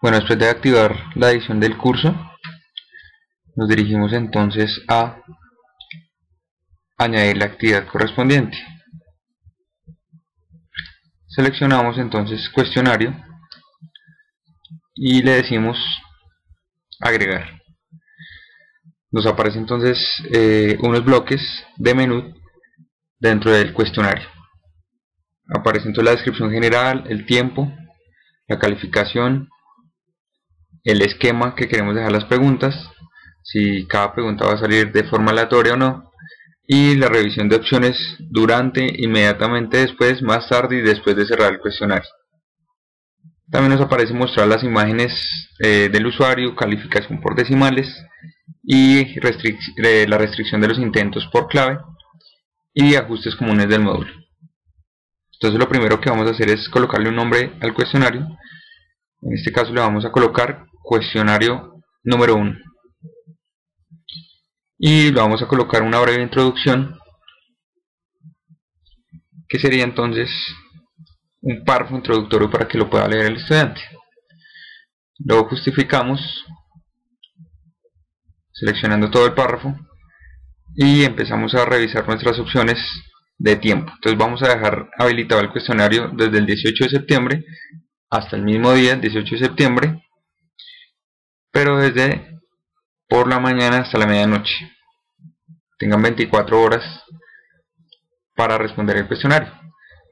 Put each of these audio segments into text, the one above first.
Bueno, después de activar la edición del curso, nos dirigimos entonces a añadir la actividad correspondiente. Seleccionamos entonces cuestionario y le decimos agregar. Nos aparece entonces unos bloques de menú dentro del cuestionario. Aparece entonces la descripción general, el tiempo, la calificación, el esquema que queremos dejar las preguntas, si cada pregunta va a salir de forma aleatoria o no, y la revisión de opciones durante, inmediatamente después, más tarde y después de cerrar el cuestionario. También nos aparece mostrar las imágenes del usuario, calificación por decimales y la restricción de los intentos por clave y ajustes comunes del módulo. Entonces lo primero que vamos a hacer es colocarle un nombre al cuestionario. En este caso le vamos a colocar cuestionario número 1 y le vamos a colocar una breve introducción, que sería entonces un párrafo introductorio para que lo pueda leer el estudiante. Luego justificamos seleccionando todo el párrafo y empezamos a revisar nuestras opciones de tiempo. Entonces vamos a dejar habilitado el cuestionario desde el 18 de septiembre hasta el mismo día, el 18 de septiembre, pero desde por la mañana hasta la medianoche. Tengan 24 horas para responder el cuestionario.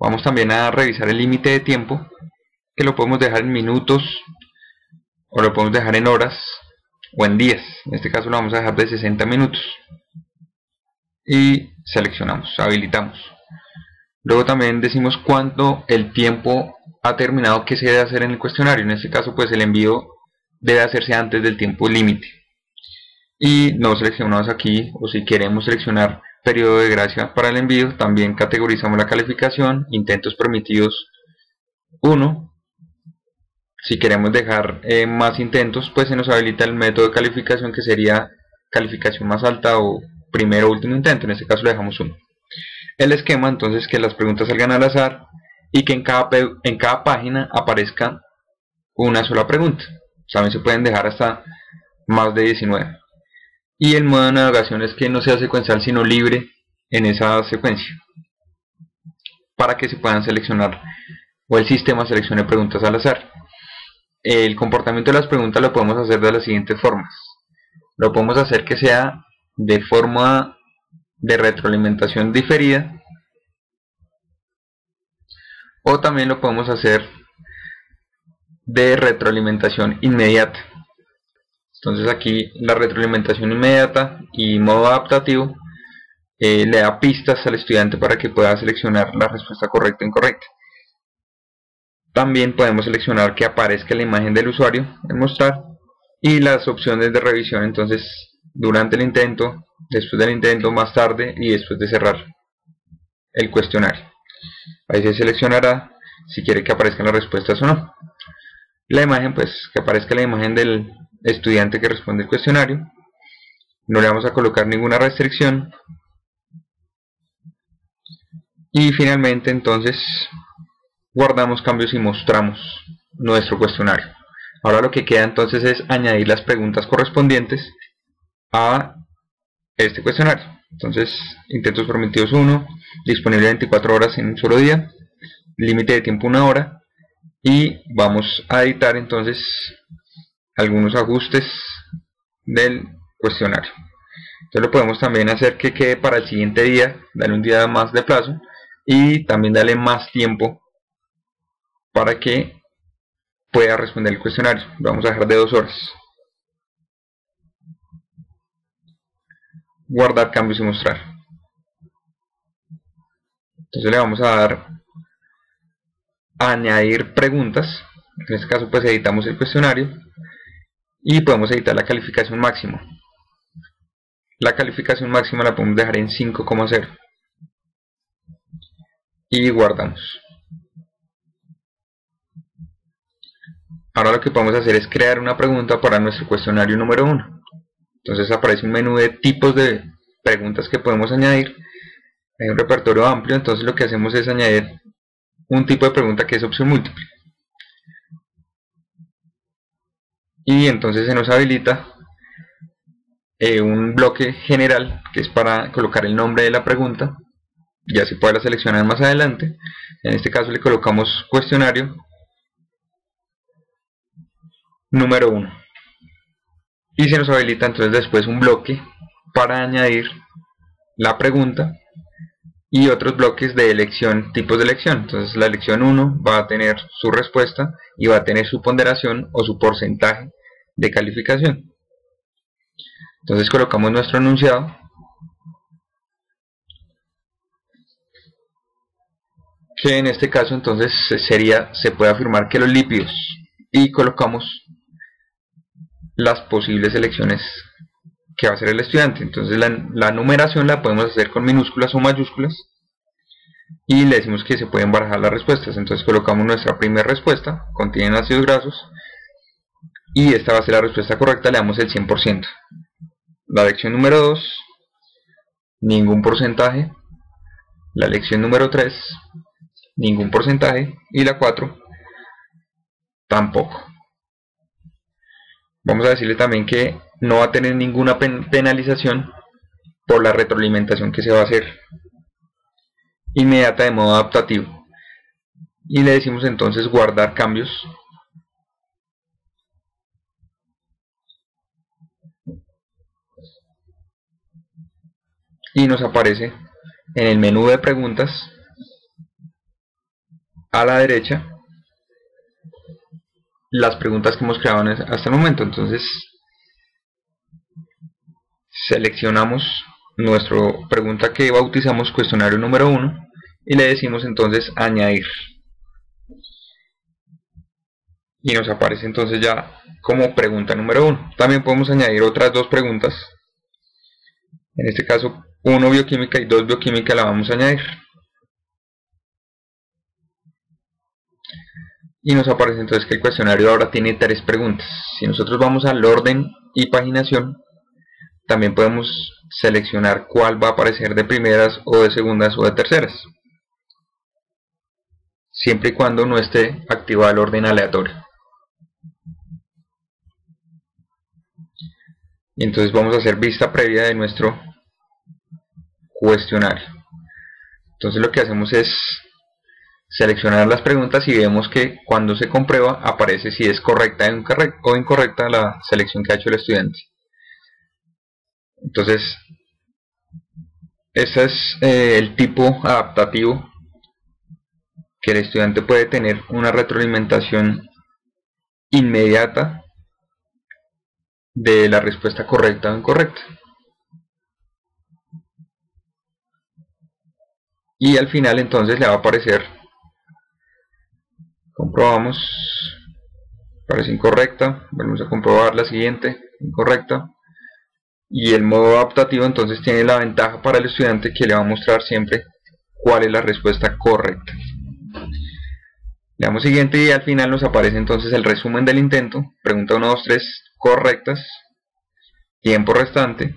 Vamos también a revisar el límite de tiempo, que lo podemos dejar en minutos o lo podemos dejar en horas o en días. En este caso lo vamos a dejar de 60 minutos y seleccionamos, habilitamos. Luego también decimos cuánto el tiempo ha terminado que se debe hacer en el cuestionario. En este caso pues el envío debe hacerse antes del tiempo límite. Y no seleccionamos aquí, o si queremos seleccionar periodo de gracia para el envío, también categorizamos la calificación, intentos permitidos 1. Si queremos dejar más intentos, pues se nos habilita el método de calificación, que sería calificación más alta o primero o último intento. En este caso le dejamos 1. El esquema, entonces, que las preguntas salgan al azar y que en cada página aparezca una sola pregunta. También se pueden dejar hasta más de 19. Y el modo de navegación es que no sea secuencial sino libre en esa secuencia, para que se puedan seleccionar o el sistema seleccione preguntas al azar. El comportamiento de las preguntas lo podemos hacer de las siguientes formas. Lo podemos hacer que sea de forma de retroalimentación diferida, o también lo podemos hacer de retroalimentación inmediata. Entonces aquí la retroalimentación inmediata y modo adaptativo le da pistas al estudiante para que pueda seleccionar la respuesta correcta o incorrecta. También podemos seleccionar que aparezca la imagen del usuario en mostrar y las opciones de revisión, entonces durante el intento, después del intento, más tarde y después de cerrar el cuestionario. Ahí se seleccionará si quiere que aparezcan las respuestas o no. La imagen, pues que aparezca la imagen del estudiante que responde el cuestionario. No le vamos a colocar ninguna restricción. Y finalmente entonces guardamos cambios y mostramos nuestro cuestionario. Ahora lo que queda entonces es añadir las preguntas correspondientes a este cuestionario. Entonces, intentos permitidos 1, disponible 24 horas en un solo día, límite de tiempo 1 hora, y vamos a editar entonces algunos ajustes del cuestionario. Entonces lo podemos también hacer que quede para el siguiente día, darle un día más de plazo y también darle más tiempo para que pueda responder el cuestionario. Lo vamos a dejar de 2 horas. Guardar cambios y mostrar. Entonces le vamos a dar a añadir preguntas. En este caso pues editamos el cuestionario y podemos editar la calificación máxima. La calificación máxima la podemos dejar en 5,0 y guardamos. Ahora lo que podemos hacer es crear una pregunta para nuestro cuestionario número 1. Entonces aparece un menú de tipos de preguntas que podemos añadir. Hay un repertorio amplio, entonces lo que hacemos es añadir un tipo de pregunta que es opción múltiple. y entonces se nos habilita un bloque general que es para colocar el nombre de la pregunta. Ya se puede seleccionar más adelante. En este caso le colocamos cuestionario número 1 y se nos habilita entonces después un bloque para añadir la pregunta y otros bloques de elección, tipos de elección. Entonces la elección 1 va a tener su respuesta y va a tener su ponderación o su porcentaje de calificación. Entonces colocamos nuestro enunciado que en este caso entonces se puede afirmar que los lípidos, y colocamos las posibles elecciones que va a hacer el estudiante. Entonces la numeración la podemos hacer con minúsculas o mayúsculas y le decimos que se pueden barajar las respuestas. Entonces colocamos nuestra primera respuesta, contienen ácidos grasos, y esta va a ser la respuesta correcta, le damos el 100%. La elección número 2, ningún porcentaje. La elección número 3, ningún porcentaje. Y la 4, tampoco. Vamos a decirle también que no va a tener ninguna penalización por la retroalimentación que se va a hacer inmediata de modo adaptativo. Y le decimos entonces guardar cambios. Y nos aparece en el menú de preguntas a la derecha las preguntas que hemos creado hasta el momento. Entonces seleccionamos nuestra pregunta que bautizamos cuestionario número 1 y le decimos entonces añadir, y nos aparece entonces ya como pregunta número 1. También podemos añadir otras dos preguntas, en este caso 1 bioquímica y 2 bioquímica la vamos a añadir. Y nos aparece entonces que el cuestionario ahora tiene 3 preguntas. Si nosotros vamos al orden y paginación, también podemos seleccionar cuál va a aparecer de primeras o de segundas o de terceras, siempre y cuando no esté activado el orden aleatorio. Y entonces vamos a hacer vista previa de nuestro cuestionario. Entonces lo que hacemos es seleccionar las preguntas y vemos que cuando se comprueba aparece si es correcta o incorrecta la selección que ha hecho el estudiante. Entonces ese es el tipo adaptativo que el estudiante puede tener, una retroalimentación inmediata de la respuesta correcta o incorrecta. Y al final entonces le va a aparecer, comprobamos, parece incorrecta, volvemos a comprobar la siguiente, incorrecta. Y el modo adaptativo entonces tiene la ventaja para el estudiante que le va a mostrar siempre cuál es la respuesta correcta. Le damos siguiente y al final nos aparece entonces el resumen del intento, pregunta 1, 2, 3 correctas, tiempo restante,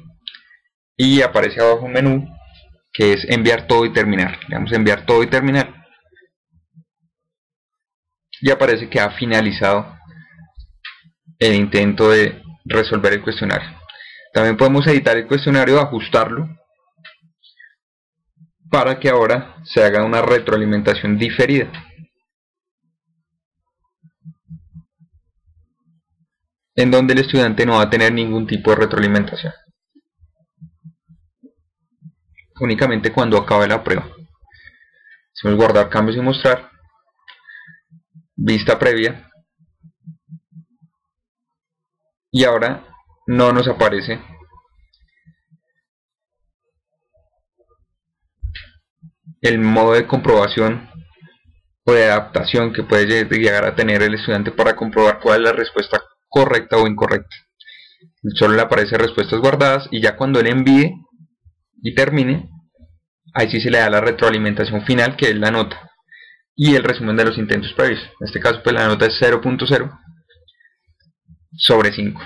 y aparece abajo un menú que es enviar todo y terminar. Le damos a enviar todo y terminar y aparece que ha finalizado el intento de resolver el cuestionario. También podemos editar el cuestionario, ajustarlo para que ahora se haga una retroalimentación diferida. En donde el estudiante no va a tener ningún tipo de retroalimentación. Únicamente cuando acabe la prueba. Hacemos guardar cambios y mostrar. Vista previa. Y ahora no nos aparece el modo de comprobación o de adaptación que puede llegar a tener el estudiante para comprobar cuál es la respuesta correcta o incorrecta. Solo le aparece respuestas guardadas y ya cuando él envíe y termine, ahí sí se le da la retroalimentación final, que es la nota y el resumen de los intentos previos. En este caso pues la nota es 0.0 sobre 5.